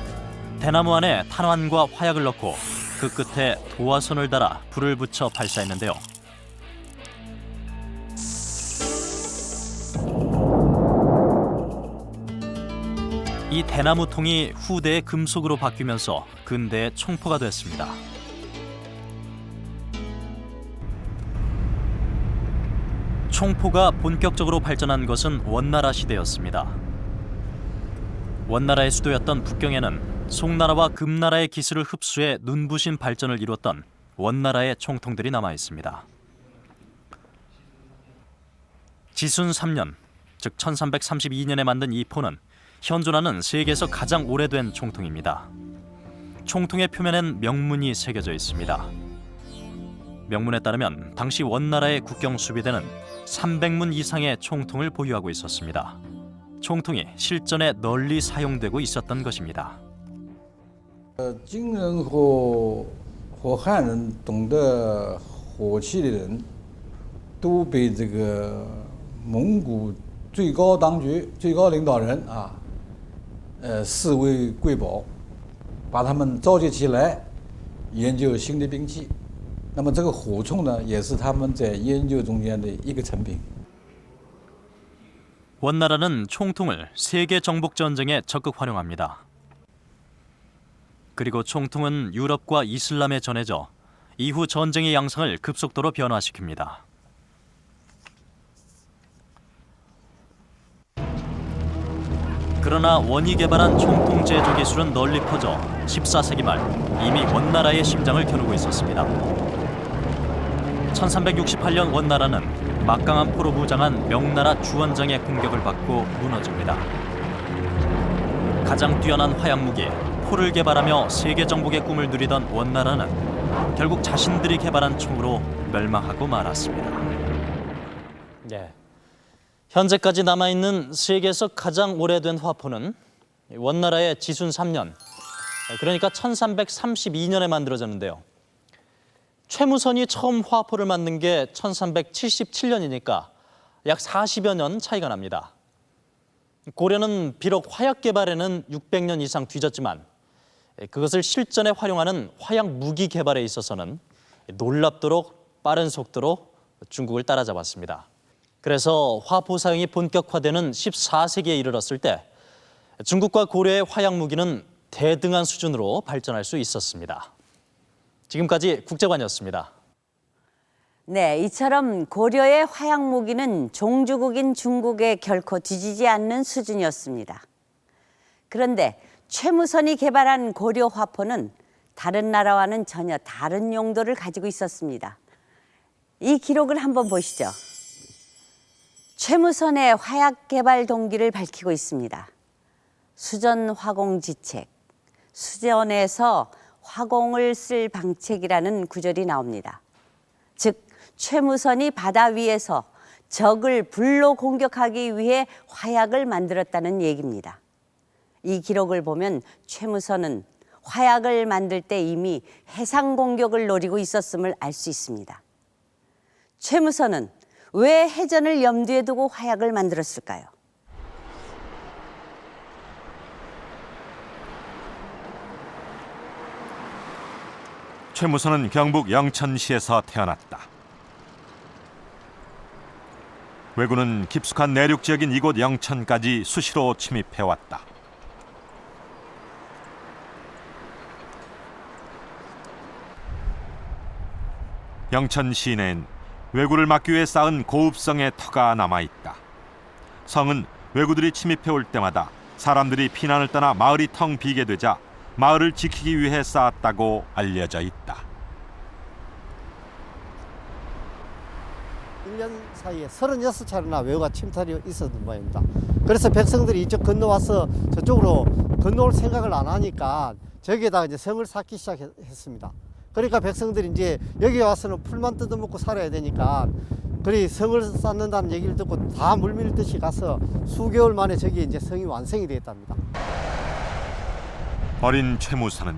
대나무 안에 탄환과 화약을 넣고 그 끝에 도화선을 달아 불을 붙여 발사했는데요. 이 대나무 통이 후대의 금속으로 바뀌면서 근대의 총포가 됐습니다. 총포가 본격적으로 발전한 것은 원나라 시대였습니다. 원나라의 수도였던 북경에는 송나라와 금나라의 기술을 흡수해 눈부신 발전을 이뤘던 원나라의 총통들이 남아 있습니다. 지순 3년, 즉 1332년에 만든 이 포는 현존하는 세계에서 가장 오래된 총통입니다. 총통의 표면엔 명문이 새겨져 있습니다. 명문에 따르면 당시 원나라의 국경 수비대는 300문 이상의 총통을 보유하고 있었습니다. 총통이 실전에 널리 사용되고 있었던 것입니다. 金人和汉人懂得火器的人，都被这个蒙古最高当局、最高领导人视为瑰宝，把他们召集起来研究新的兵器。那么这个火铳呢，也是他们在研究中间的一个成品。 원나라는 총통을 세계 정복 전쟁에 적극 활용합니다. 그리고 총통은 유럽과 이슬람에 전해져 이후 전쟁의 양상을 급속도로 변화시킵니다. 그러나 원이 개발한 총통 제조 기술은 널리 퍼져 14세기 말 이미 원나라의 심장을 겨누고 있었습니다. 1368년 원나라는 막강한 포로 무장한 명나라 주원장의 공격을 받고 무너집니다. 가장 뛰어난 화약 무기, 포를 개발하며 세계 정복의 꿈을 누리던 원나라는 결국 자신들이 개발한 총으로 멸망하고 말았습니다. 네. 현재까지 남아있는 세계에서 가장 오래된 화포는 원나라의 지순 3년, 그러니까 1332년에 만들어졌는데요. 최무선이 처음 화포를 만든 게 1377년이니까 약 40여 년 차이가 납니다. 고려는 비록 화약 개발에는 600년 이상 뒤졌지만 그것을 실전에 활용하는 화약 무기 개발에 있어서는 놀랍도록 빠른 속도로 중국을 따라잡았습니다. 그래서 화포 사용이 본격화되는 14세기에 이르렀을 때 중국과 고려의 화약 무기는 대등한 수준으로 발전할 수 있었습니다. 지금까지 국제관이었습니다. 네, 이처럼 고려의 화약 무기는 종주국인 중국에 결코 뒤지지 않는 수준이었습니다. 그런데 최무선이 개발한 고려 화포는 다른 나라와는 전혀 다른 용도를 가지고 있었습니다. 이 기록을 한번 보시죠. 최무선의 화약 개발 동기를 밝히고 있습니다. 수전 화공 지책, 수전에서 화공을 쓸 방책이라는 구절이 나옵니다. 즉, 최무선이 바다 위에서 적을 불로 공격하기 위해 화약을 만들었다는 얘기입니다. 이 기록을 보면 최무선은 화약을 만들 때 이미 해상 공격을 노리고 있었음을 알 수 있습니다. 최무선은 왜 해전을 염두에 두고 화약을 만들었을까요? 최무선은 경북 영천시에서 태어났다. 왜군은 깊숙한 내륙 지역인 이곳 영천까지 수시로 침입해왔다. 영천 시내엔 왜구를 막기 위해 쌓은 고읍성의 터가 남아있다. 성은 왜구들이 침입해 올 때마다 사람들이 피난을 떠나 마을이 텅 비게 되자 마을을 지키기 위해 쌓았다고 알려져 있다. 1년 사이에 36차례나 왜구가 침탈이 있었던 모양입니다. 그래서 백성들이 이쪽 건너와서 저쪽으로 건너올 생각을 안 하니까 저기에다가 이제 성을 쌓기 시작했습니다. 그러니까 백성들이 이제 여기 와서는 풀만 뜯어먹고 살아야 되니까 그리 성을 쌓는다는 얘기를 듣고 다 물밀듯이 가서 수개월 만에 저기 이제 성이 완성이 되었답니다. 어린 최무선은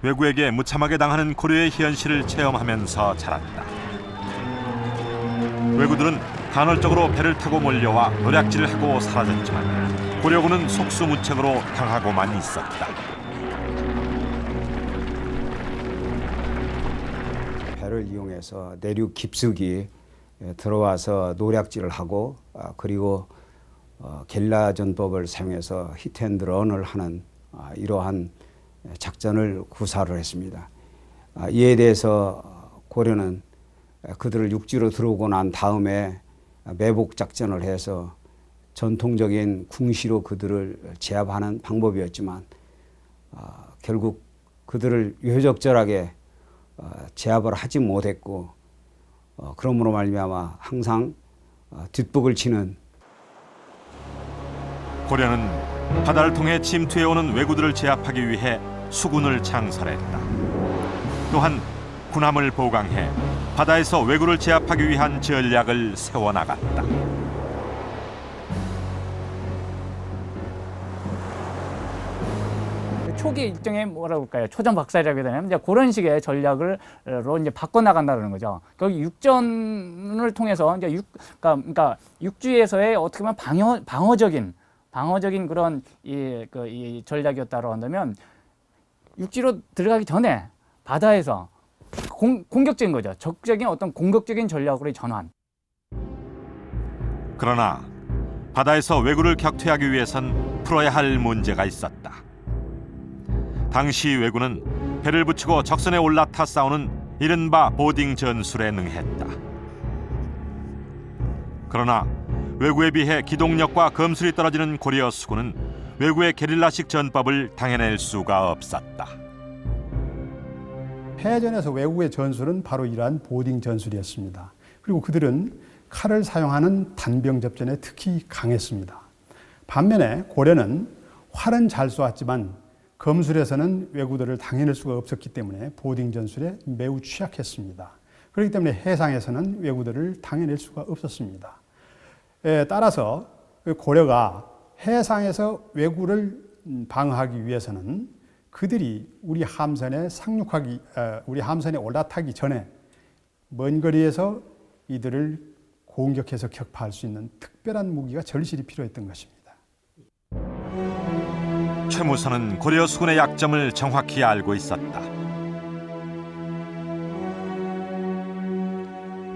왜구에게 무참하게 당하는 고려의 현실을 체험하면서 자랐다. 왜구들은 간헐적으로 배를 타고 몰려와 노략질을 하고 사라졌지만 고려군은 속수무책으로 당하고만 있었다. 배를 이용해서 내륙 깊숙이 들어와서 노략질을 하고 그리고 게릴라 전법을 사용해서 히트앤런을 하는 이러한 작전을 구사를 했습니다. 이에 대해서 고려는 그들을 육지로 들어오고 난 다음에 매복 작전을 해서 전통적인 궁시로 그들을 제압하는 방법이었지만 결국 그들을 유효적절하게 제압을 하지 못했고 그러므로 말미암아 항상 뒷북을 치는 고려는 바다를 통해 침투해오는 왜구들을 제압하기 위해 수군을 창설했다. 또한 군함을 보강해 바다에서 왜구를 제압하기 위한 전략을 세워나갔다. 초기 일종의 뭐라고 할까요? 초전박살이라고 해야 되나요? 이제 그런 식의 전략으로 이제 바꿔 나간다는 거죠. 거기 육전을 통해서 이제 그러니까 육지에서의 어떻게 보면 방어적인 그런 이 전략이었다고 한다면 육지로 들어가기 전에 바다에서 공격적인 거죠. 적극적인 어떤 공격적인 전략으로 전환. 그러나 바다에서 왜구를 격퇴하기 위해선 풀어야 할 문제가 있었다. 당시 왜구는 배를 붙이고 적선에 올라타 싸우는 이른바 보딩 전술에 능했다. 그러나 왜구에 비해 기동력과 검술이 떨어지는 고려 수군은 왜구의 게릴라식 전법을 당해낼 수가 없었다. 해전에서 왜구의 전술은 바로 이러한 보딩 전술이었습니다. 그리고 그들은 칼을 사용하는 단병 접전에 특히 강했습니다. 반면에 고려는 활은 잘 쏘았지만 검술에서는 왜구들을 당해낼 수가 없었기 때문에 보딩 전술에 매우 취약했습니다. 그렇기 때문에 해상에서는 왜구들을 당해낼 수가 없었습니다. 따라서 고려가 해상에서 왜구를 방어하기 위해서는 그들이 우리 함선에 올라타기 전에 먼 거리에서 이들을 공격해서 격파할 수 있는 특별한 무기가 절실히 필요했던 것입니다. 최무선은 고려 수군의 약점을 정확히 알고 있었다.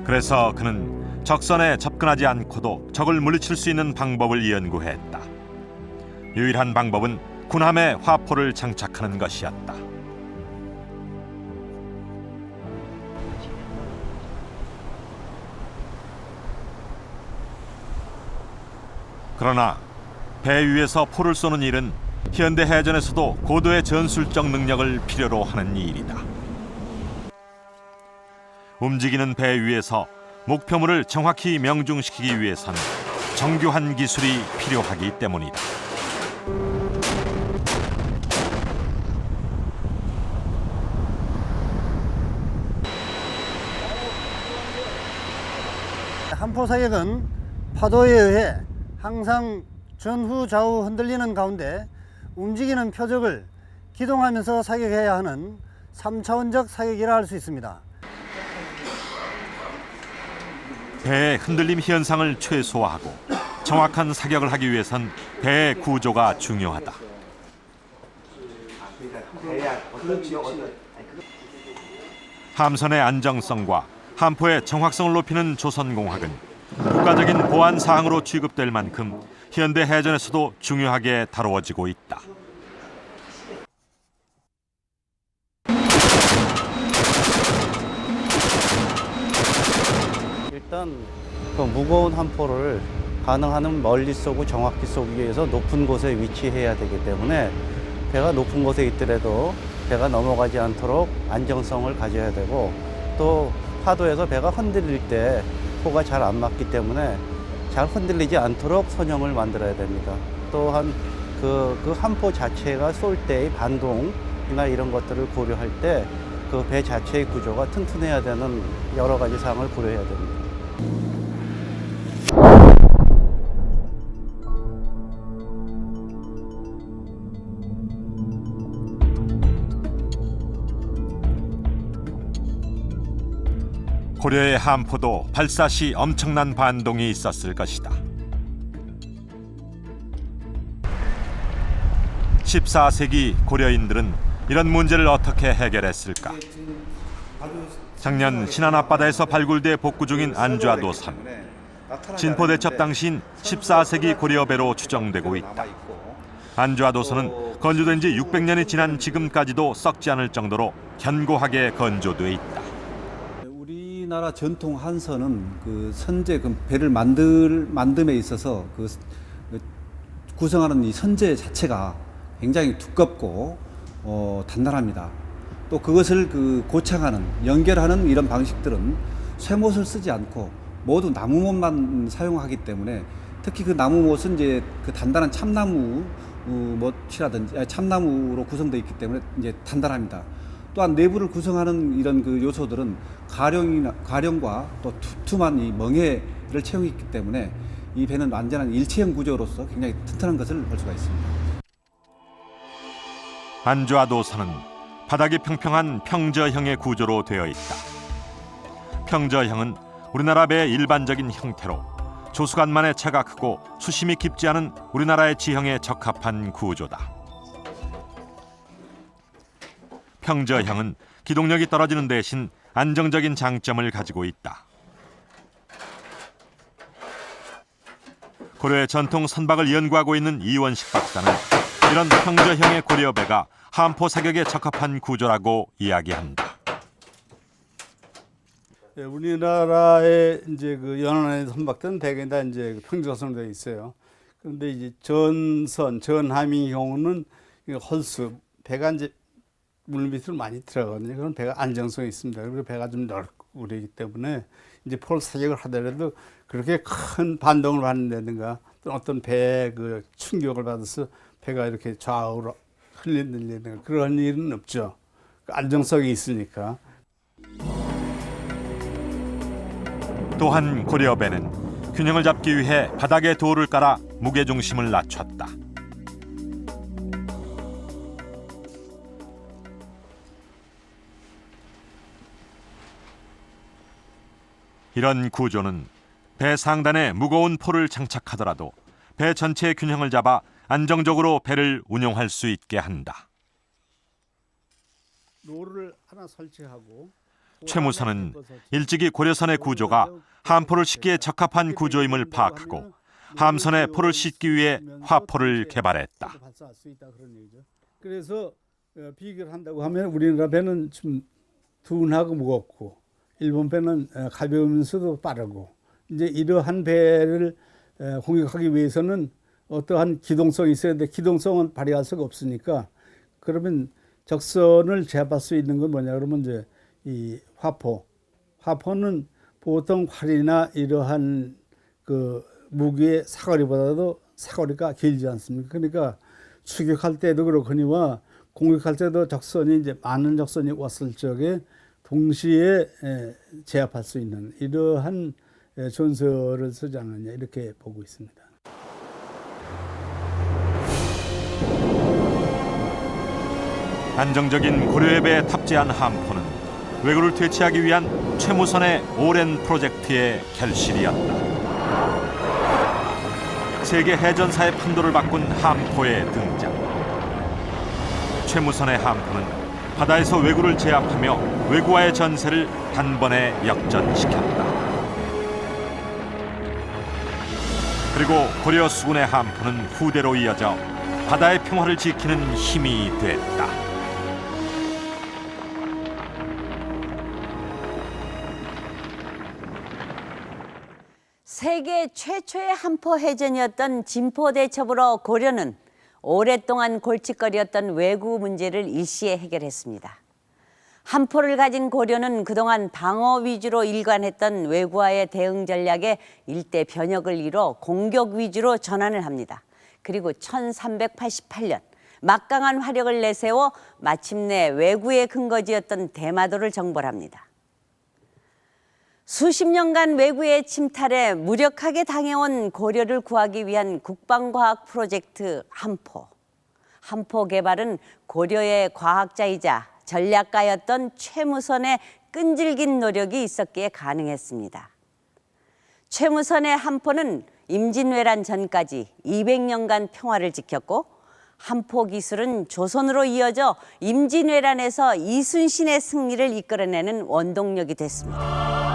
그래서 그는 적선에 접근하지 않고도 적을 물리칠 수 있는 방법을 연구했다. 유일한 방법은 군함에 화포를 장착하는 것이었다. 그러나 배 위에서 포를 쏘는 일은 현대 해전에서도 고도의 전술적 능력을 필요로 하는 일이다. 움직이는 배 위에서 목표물을 정확히 명중시키기 위해선 정교한 기술이 필요하기 때문이다. 함포 사격은 파도에 의해 항상 전후 좌우 흔들리는 가운데 움직이는 표적을 기동하면서 사격해야 하는 3차원적 사격이라 할 수 있습니다. 배의 흔들림 현상을 최소화하고 정확한 사격을 하기 위해선 배의 구조가 중요하다. 함선의 안정성과 함포의 정확성을 높이는 조선공학은 국가적인 보안 사항으로 취급될 만큼 현대 해전에서도 중요하게 다루어지고 있다. 그 무거운 함포를 가능한 멀리 쏘고 정확히 쏘기 위해서 높은 곳에 위치해야 되기 때문에 배가 높은 곳에 있더라도 배가 넘어가지 않도록 안정성을 가져야 되고, 또 파도에서 배가 흔들릴 때 포가 잘 안 맞기 때문에 잘 흔들리지 않도록 선형을 만들어야 됩니다. 또한 그 함포 자체가 쏠 때의 반동이나 이런 것들을 고려할 때 그 배 자체의 구조가 튼튼해야 되는 여러 가지 사항을 고려해야 됩니다. 고려의 함포도 발사 시 엄청난 반동이 있었을 것이다. 14세기 고려인들은 이런 문제를 어떻게 해결했을까? 작년 신안 앞바다에서 발굴돼 복구 중인 안좌도선. 진포대첩 당시인 14세기 고려배로 추정되고 있다. 안좌도선은 건조된 지 600년이 지난 지금까지도 썩지 않을 정도로 견고하게 건조돼 있다. 우리나라 전통 한선은 그 선제, 그 배를 만듦에 있어서 그 구성하는 이 선제 자체가 굉장히 두껍고 단단합니다. 또 그것을 그 고착하는, 연결하는 이런 방식들은 쇠못을 쓰지 않고 모두 나무못만 사용하기 때문에, 특히 그 나무못은 이제 그 단단한 참나무 못이라든지 참나무로 구성되어 있기 때문에 이제 단단합니다. 또한 내부를 구성하는 이런 그 요소들은 가령과 또 두툼한 이 멍에를 채용했기 때문에 이 배는 완전한 일체형 구조로서 굉장히 튼튼한 것을 볼 수가 있습니다. 안좌도선은 바닥이 평평한 평저형의 구조로 되어 있다. 평저형은 우리나라 배의 일반적인 형태로 조수간만의 차가 크고 수심이 깊지 않은 우리나라의 지형에 적합한 구조다. 평저형은 기동력이 떨어지는 대신 안정적인 장점을 가지고 있다. 고려의 전통 선박을 연구하고 있는 이원식 박사는 이런 평저형의 고려배가 함포 사격에 적합한 구조라고 이야기한다. 우리나라의 이제 그 연안의 선박들은 대개 다 이제 평저선으로 되어 있어요. 그런데 이제 전함의 경우는 헐수, 배가 이제 물 밑으로 많이 들어가거든요. 그런 배가 안정성이 있습니다. 그리고 배가 좀 넓고 그러기 때문에 이제 포를 사격을 하더라도 그렇게 큰 반동을 받는다든가 또 어떤 배의 그 충격을 받아서 배가 이렇게 좌우로 흘린다든가 그런 일은 없죠. 안정성이 있으니까. 또한 고려배는 균형을 잡기 위해 바닥에 돌을 깔아 무게중심을 낮췄다. 이런 구조는 배 상단에 무거운 포를 장착하더라도 배 전체의 균형을 잡아 안정적으로 배를 운용할 수 있게 한다. 롤을 하나 설치하고 최무선은 일찍이 고려선의 구조가 함포를 싣기에 적합한 구조임을 파악하고 함선에 포를 싣기 위해 화포를 개발했다. 그래서 비교를 한다고 하면 우리나라 배는 좀 둔하고 무겁고 일본 배는 가벼우면서도 빠르고, 이제 이러한 배를 공격하기 위해서는 어떠한 기동성이 있어야 되는데 기동성은 발휘할 수가 없으니까, 그러면 적선을 제압할 수 있는 건 뭐냐 그러면 이제 이 화포는 보통 활이나 이러한 그 무기의 사거리보다도 사거리가 길지 않습니까? 그러니까 추격할 때도 그렇거니와 공격할 때도 적선이 이제 많은 적선이 왔을 적에 동시에 제압할 수 있는 이러한 전설을 쓰지 않느냐 이렇게 보고 있습니다. 안정적인 고려의 배에 탑재한 함포는 왜구를 퇴치하기 위한 최무선의 오랜 프로젝트의 결실이었다. 세계 해전사의 판도를 바꾼 함포의 등장. 최무선의 함포는 바다에서 왜구를 제압하며 왜구와의 전세를 단번에 역전시켰다. 그리고 고려 수군의 함포는 후대로 이어져 바다의 평화를 지키는 힘이 됐다. 세계 최초의 한포 해전이었던 진포대첩으로 고려는 오랫동안 골칫거리였던 왜구 문제를 일시에 해결했습니다. 한포를 가진 고려는 그동안 방어 위주로 일관했던 왜구와의 대응 전략에 일대 변혁을 이뤄 공격 위주로 전환을 합니다. 그리고 1388년 막강한 화력을 내세워 마침내 왜구의 근거지였던 대마도를 정벌합니다. 수십 년간 왜구의 침탈에 무력하게 당해온 고려를 구하기 위한 국방과학 프로젝트 한포. 한포 개발은 고려의 과학자이자 전략가였던 최무선의 끈질긴 노력이 있었기에 가능했습니다. 최무선의 한포는 임진왜란 전까지 200년간 평화를 지켰고 한포 기술은 조선으로 이어져 임진왜란에서 이순신의 승리를 이끌어내는 원동력이 됐습니다.